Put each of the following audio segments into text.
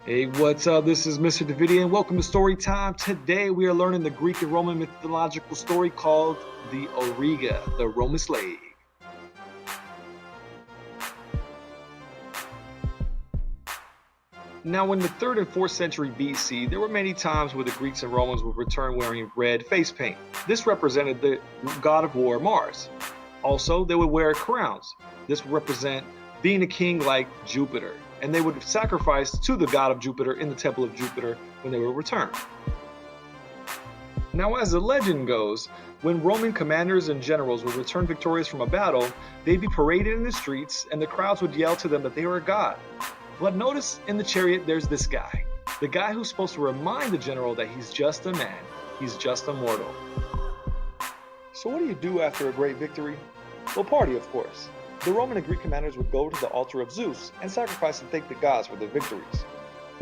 Hey, what's up? This is Mr. Davidian and welcome to Story Time. Today we are learning the Greek and Roman mythological story called the Auriga, the Roman slave. Now, in the 3rd and 4th century BC, there were many times where the Greeks and Romans would return wearing red face paint. This represented the god of war, Mars. Also, they would wear crowns. This would represent being a king like Jupiter. And they would sacrifice to the god of Jupiter in the temple of Jupiter when they would return. Now, as the legend goes, when Roman commanders and generals would return victorious from a battle, they'd be paraded in the streets and the crowds would yell to them that they were a god. But notice in the chariot there's this guy, the guy who's supposed to remind the general that he's just a man, he's just a mortal. So what do you do after a great victory? Well, party, of course. The Roman and Greek commanders would go to the altar of Zeus and sacrifice and thank the gods for their victories.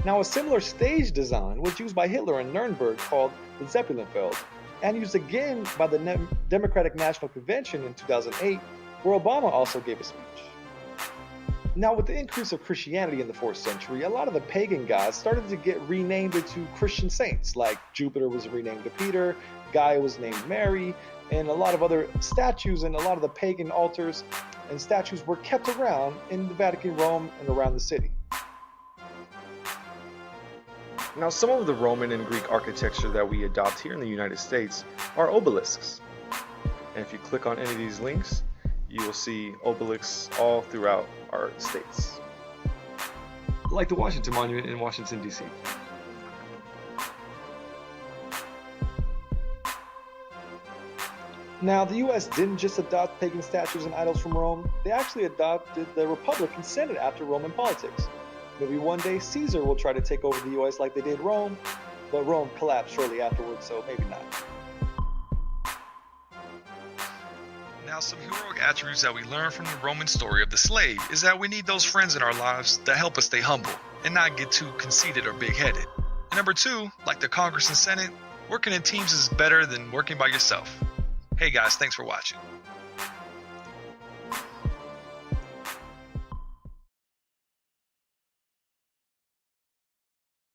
Now, a similar stage design was used by Hitler in Nuremberg called the Zeppelinfeld, and used again by the Democratic National Convention in 2008, where Obama also gave a speech. Now, with the increase of Christianity in the 4th century, a lot of the pagan gods started to get renamed into Christian saints, like Jupiter was renamed to Peter, Gaia was named Mary, and a lot of other statues and a lot of the pagan altars and statues were kept around in the Vatican, Rome, and around the city. Now, some of the Roman and Greek architecture that we adopt here in the United States are obelisks. And if you click on any of these links, you will see obelisks all throughout our states. Like the Washington Monument in Washington, D.C. Now, the U.S. didn't just adopt pagan statues and idols from Rome, they actually adopted the Republic and Senate after Roman politics. Maybe one day Caesar will try to take over the U.S. like they did Rome, but Rome collapsed shortly afterwards, so maybe not. Now, some heroic attributes that we learn from the Roman story of the slave is that we need those friends in our lives that help us stay humble and not get too conceited or big-headed. And number 2, like the Congress and Senate, working in teams is better than working by yourself. Hey guys, thanks for watching.